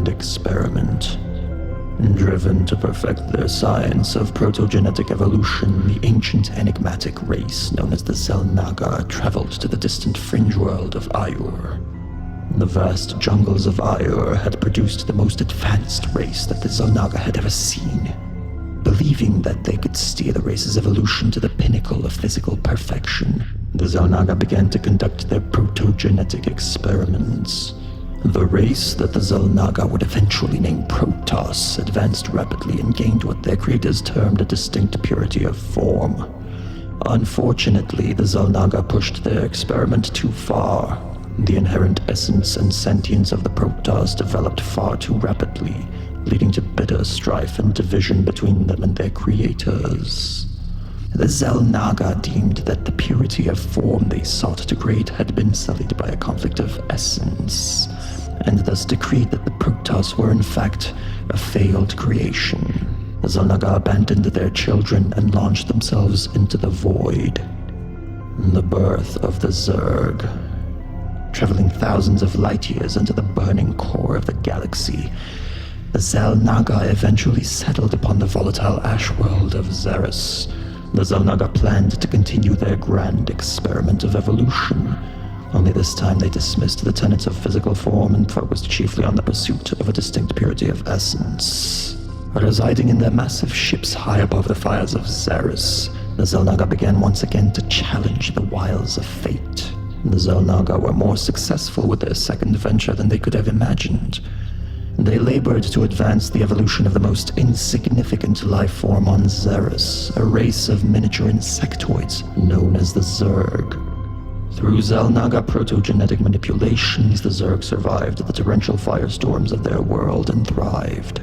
grand experiment. Driven to perfect their science of protogenetic evolution, the ancient enigmatic race known as the Xel'Naga traveled to the distant fringe world of Ayur. The vast jungles of Ayur had produced the most advanced race that the Xel'Naga had ever seen. Believing that they could steer the race's evolution to the pinnacle of physical perfection, the Xel'Naga began to conduct their protogenetic experiments. The race that the Xel'Naga would eventually name Protoss advanced rapidly and gained what their creators termed a distinct purity of form. Unfortunately, the Xel'Naga pushed their experiment too far. The inherent essence and sentience of the Protoss developed far too rapidly, leading to bitter strife and division between them and their creators. The Xel'Naga deemed that the purity of form they sought to create had been sullied by a conflict of essence, and thus decreed that the Protoss were in fact a failed creation. The Xel'Naga abandoned their children and launched themselves into the void. The birth of the Zerg. Traveling thousands of light years into the burning core of the galaxy, the Xel'Naga eventually settled upon the volatile ash world of Xeris. The Xel'Naga planned to continue their grand experiment of evolution, only this time they dismissed the tenets of physical form and focused chiefly on the pursuit of a distinct purity of essence. Residing in their massive ships high above the fires of Xeris, the Xel'Naga began once again to challenge the wiles of fate. The Xel'Naga were more successful with their second venture than they could have imagined. They labored to advance the evolution of the most insignificant life form on Xeris, a race of miniature insectoids known as the Zerg. Through Xel'Naga protogenetic manipulations, the Zerg survived the torrential firestorms of their world and thrived.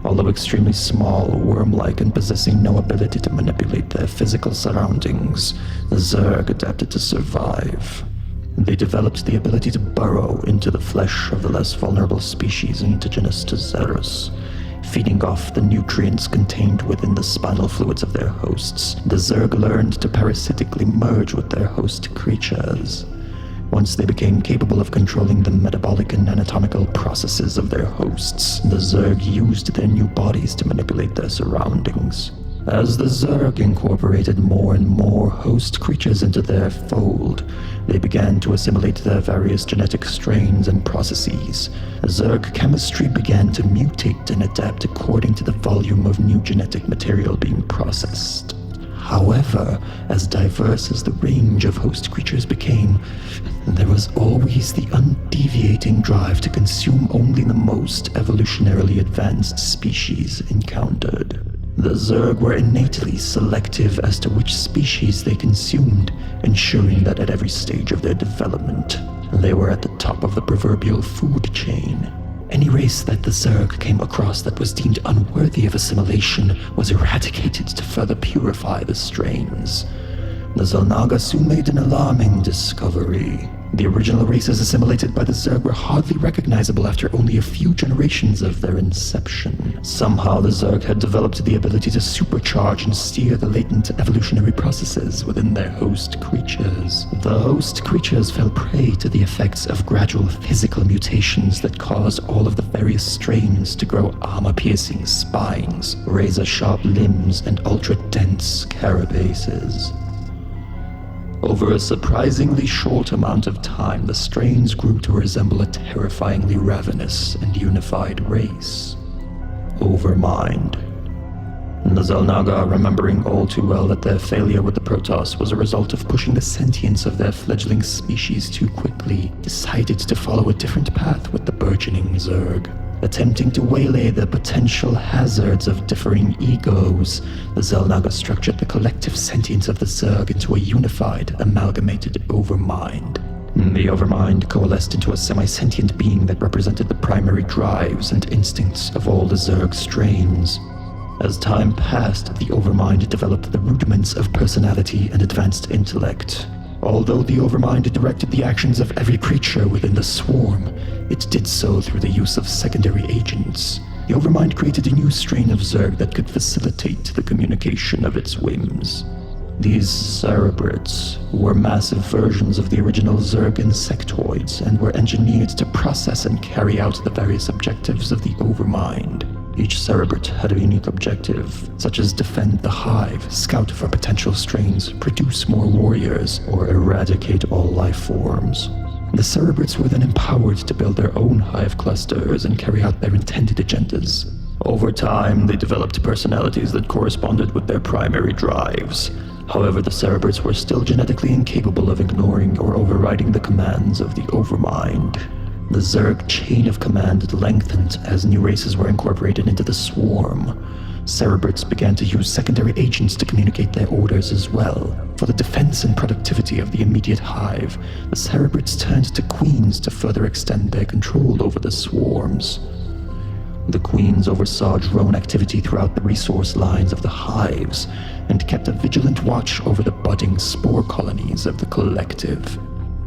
Although extremely small, worm-like, and possessing no ability to manipulate their physical surroundings, the Zerg adapted to survive. They developed the ability to burrow into the flesh of the less vulnerable species indigenous to Xeris, feeding off the nutrients contained within the spinal fluids of their hosts. The Zerg learned to parasitically merge with their host creatures. Once they became capable of controlling the metabolic and anatomical processes of their hosts, the Zerg used their new bodies to manipulate their surroundings. As the Zerg incorporated more and more host creatures into their fold, they began to assimilate their various genetic strains and processes. Zerg chemistry began to mutate and adapt according to the volume of new genetic material being processed. However, as diverse as the range of host creatures became, there was always the undeviating drive to consume only the most evolutionarily advanced species encountered. The Zerg were innately selective as to which species they consumed, ensuring that at every stage of their development, they were at the top of the proverbial food chain. Any race that the Zerg came across that was deemed unworthy of assimilation was eradicated to further purify the strains. The Xel'Naga soon made an alarming discovery. The original races assimilated by the Zerg were hardly recognizable after only a few generations of their inception. Somehow the Zerg had developed the ability to supercharge and steer the latent evolutionary processes within their host creatures. The host creatures fell prey to the effects of gradual physical mutations that caused all of the various strains to grow armor-piercing spines, razor-sharp limbs, and ultra-dense carapaces. Over a surprisingly short amount of time, the strains grew to resemble a terrifyingly ravenous and unified race. Overmind. The Xel'Naga, remembering all too well that their failure with the Protoss was a result of pushing the sentience of their fledgling species too quickly, decided to follow a different path with the burgeoning Zerg. Attempting to waylay the potential hazards of differing egos, the Xel'Naga structured the collective sentience of the Zerg into a unified, amalgamated Overmind. The Overmind coalesced into a semi-sentient being that represented the primary drives and instincts of all the Zerg strains. As time passed, the Overmind developed the rudiments of personality and advanced intellect. Although the Overmind directed the actions of every creature within the swarm, it did so through the use of secondary agents. The Overmind created a new strain of Zerg that could facilitate the communication of its whims. These Cerebrates were massive versions of the original Zerg insectoids and were engineered to process and carry out the various objectives of the Overmind. Each Cerebrate had a unique objective, such as defend the hive, scout for potential strains, produce more warriors, or eradicate all life forms. The Cerebrates were then empowered to build their own hive clusters and carry out their intended agendas. Over time, they developed personalities that corresponded with their primary drives. However, the Cerebrates were still genetically incapable of ignoring or overriding the commands of the Overmind. The Zerg chain of command lengthened as new races were incorporated into the swarm. Cerebrates began to use secondary agents to communicate their orders as well. For the defense and productivity of the immediate hive, the Cerebrates turned to queens to further extend their control over the swarms. The queens oversaw drone activity throughout the resource lines of the hives and kept a vigilant watch over the budding spore colonies of the collective.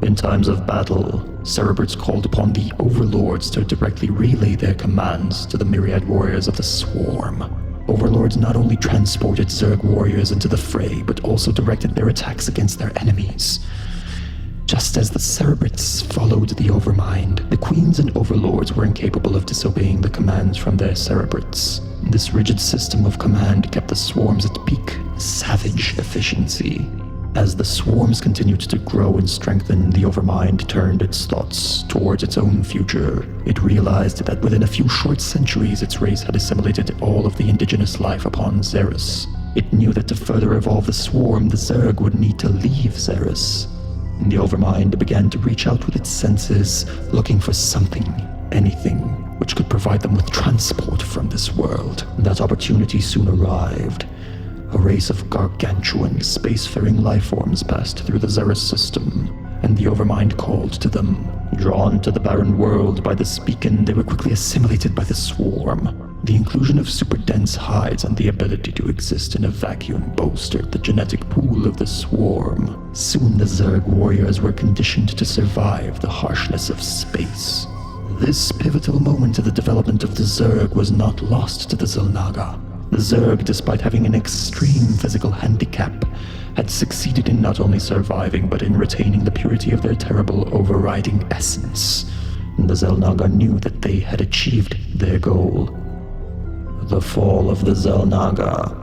In times of battle, Cerebrates called upon the overlords to directly relay their commands to the myriad warriors of the swarm. Overlords not only transported Zerg warriors into the fray, but also directed their attacks against their enemies. Just as the Cerebrates followed the Overmind, the queens and overlords were incapable of disobeying the commands from their Cerebrates. This rigid system of command kept the swarms at peak savage efficiency. As the swarms continued to grow and strengthen, the Overmind turned its thoughts towards its own future. It realized that within a few short centuries, its race had assimilated all of the indigenous life upon Xeris. It knew that to further evolve the swarm, the Zerg would need to leave Xeris. The Overmind began to reach out with its senses, looking for something, anything, which could provide them with transport from this world. That opportunity soon arrived. A race of gargantuan, spacefaring lifeforms passed through the Xeris system, and the Overmind called to them. Drawn to the barren world by this beacon, they were quickly assimilated by the swarm. The inclusion of super-dense hides and the ability to exist in a vacuum bolstered the genetic pool of the swarm. Soon the Zerg warriors were conditioned to survive the harshness of space. This pivotal moment in the development of the Zerg was not lost to the Xel'Naga. The Zerg, despite having an extreme physical handicap, had succeeded in not only surviving, but in retaining the purity of their terrible overriding essence. The Xel'Naga knew that they had achieved their goal. The fall of the Xel'Naga.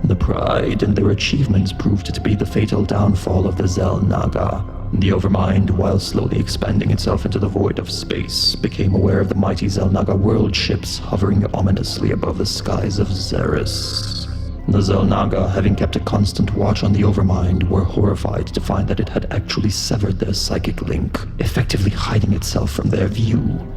The pride in their achievements proved to be the fatal downfall of the Xel'Naga. The Overmind, while slowly expanding itself into the void of space, became aware of the mighty Xel'Naga world ships hovering ominously above the skies of Xeris. The Xel'Naga, having kept a constant watch on the Overmind, were horrified to find that it had actually severed their psychic link, effectively hiding itself from their view.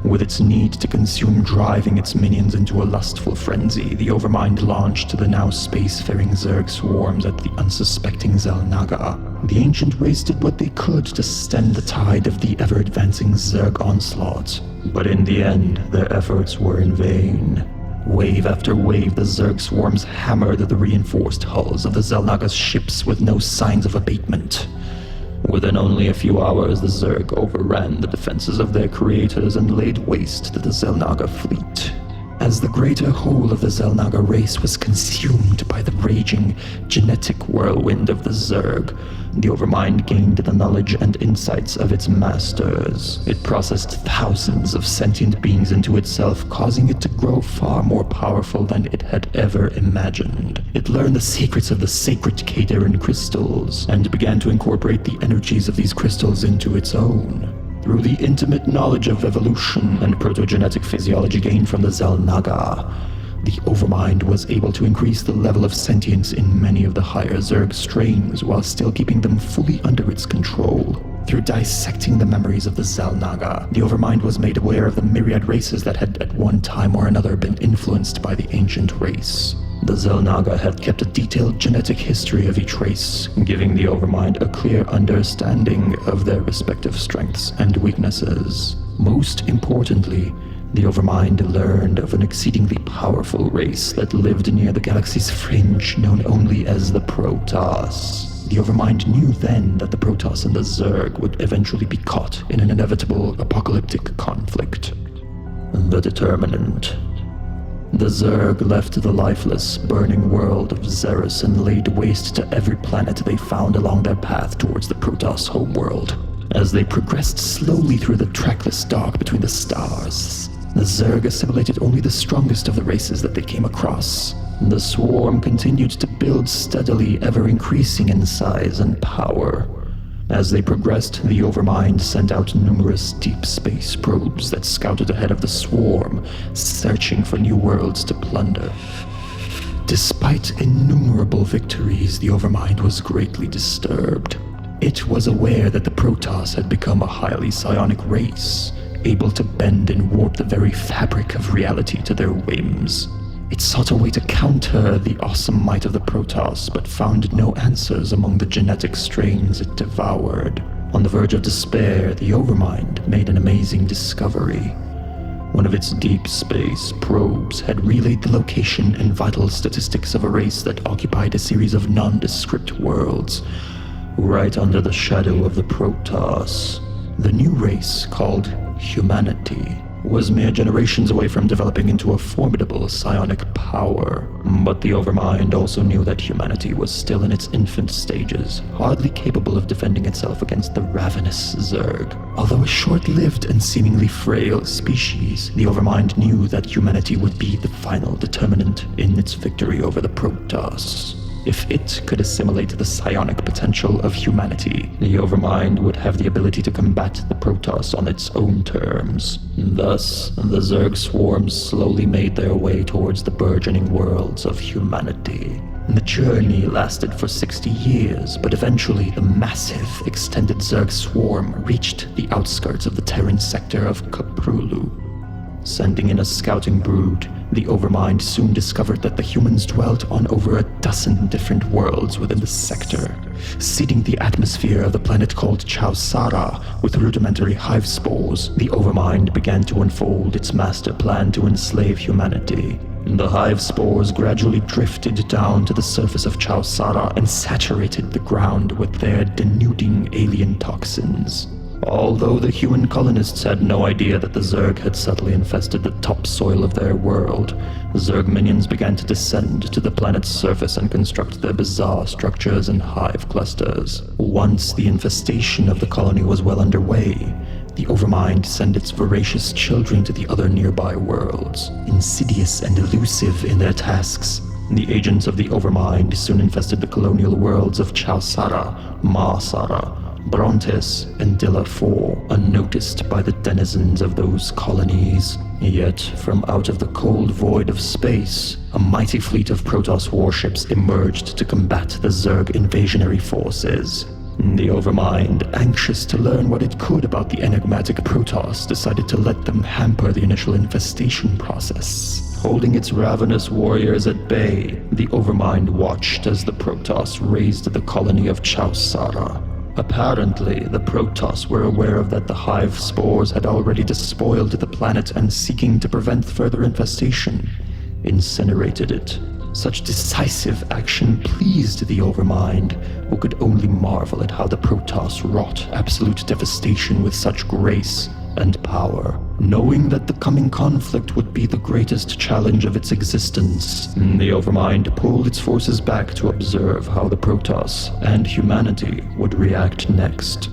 With its need to consume driving its minions into a lustful frenzy, the Overmind launched the now spacefaring Zerg swarms at the unsuspecting Xel'Naga. The ancient race did what they could to stem the tide of the ever-advancing Zerg onslaught, but in the end, their efforts were in vain. Wave after wave, the Zerg swarms hammered the reinforced hulls of the Xel'Naga's ships with no signs of abatement. Within only a few hours, the Zerg overran the defenses of their creators and laid waste to the Xel'Naga fleet. As the greater whole of the Xel'Naga race was consumed by the raging, genetic whirlwind of the Zerg, the Overmind gained the knowledge and insights of its masters. It processed thousands of sentient beings into itself, causing it to grow far more powerful than it had ever imagined. It learned the secrets of the sacred Kadarin crystals, and began to incorporate the energies of these crystals into its own. Through the intimate knowledge of evolution and protogenetic physiology gained from the Xel'Naga, the Overmind was able to increase the level of sentience in many of the higher Zerg strains while still keeping them fully under its control. Through dissecting the memories of the Xel'Naga, the Overmind was made aware of the myriad races that had at one time or another been influenced by the ancient race. The Xel'Naga had kept a detailed genetic history of each race, giving the Overmind a clear understanding of their respective strengths and weaknesses. Most importantly, the Overmind learned of an exceedingly powerful race that lived near the galaxy's fringe, known only as the Protoss. The Overmind knew then that the Protoss and the Zerg would eventually be caught in an inevitable apocalyptic conflict. The determinant. The Zerg left the lifeless, burning world of Xeris and laid waste to every planet they found along their path towards the Protoss homeworld. As they progressed slowly through the trackless dark between the stars, the Zerg assimilated only the strongest of the races that they came across. The swarm continued to build steadily, ever increasing in size and power. As they progressed, the Overmind sent out numerous deep space probes that scouted ahead of the swarm, searching for new worlds to plunder. Despite innumerable victories, the Overmind was greatly disturbed. It was aware that the Protoss had become a highly psionic race, able to bend and warp the very fabric of reality to their whims. It sought a way to counter the awesome might of the Protoss, but found no answers among the genetic strains it devoured. On the verge of despair, the Overmind made an amazing discovery. One of its deep space probes had relayed the location and vital statistics of a race that occupied a series of nondescript worlds, right under the shadow of the Protoss. The new race, called humanity, was mere generations away from developing into a formidable psionic power. But the Overmind also knew that humanity was still in its infant stages, hardly capable of defending itself against the ravenous Zerg. Although a short-lived and seemingly frail species, the Overmind knew that humanity would be the final determinant in its victory over the Protoss. If it could assimilate the psionic potential of humanity, the Overmind would have the ability to combat the Protoss on its own terms. Thus, the Zerg swarms slowly made their way towards the burgeoning worlds of humanity. The journey lasted for 60 years, but eventually the massive, extended Zerg swarm reached the outskirts of the Terran sector of Kaprulu. Sending in a scouting brood, the Overmind soon discovered that the humans dwelt on over a dozen different worlds within the sector. Seeding the atmosphere of the planet called Chowsara with rudimentary hive spores, the Overmind began to unfold its master plan to enslave humanity. The hive spores gradually drifted down to the surface of Chowsara and saturated the ground with their denuding alien toxins. Although the human colonists had no idea that the Zerg had subtly infested the topsoil of their world, Zerg minions began to descend to the planet's surface and construct their bizarre structures and hive clusters. Once the infestation of the colony was well underway, the Overmind sent its voracious children to the other nearby worlds. Insidious and elusive in their tasks, the agents of the Overmind soon infested the colonial worlds of Chowsara, Marsara, Brontes, and Dilla 4, unnoticed by the denizens of those colonies. Yet, from out of the cold void of space, a mighty fleet of Protoss warships emerged to combat the Zerg invasionary forces. The Overmind, anxious to learn what it could about the enigmatic Protoss, decided to let them hamper the initial infestation process. Holding its ravenous warriors at bay, the Overmind watched as the Protoss razed the colony of Chowsara. Apparently, the Protoss were aware that the hive spores had already despoiled the planet and, seeking to prevent further infestation, incinerated it. Such decisive action pleased the Overmind, who could only marvel at how the Protoss wrought absolute devastation with such grace and power. Knowing that the coming conflict would be the greatest challenge of its existence, the Overmind pulled its forces back to observe how the Protoss and humanity would react next.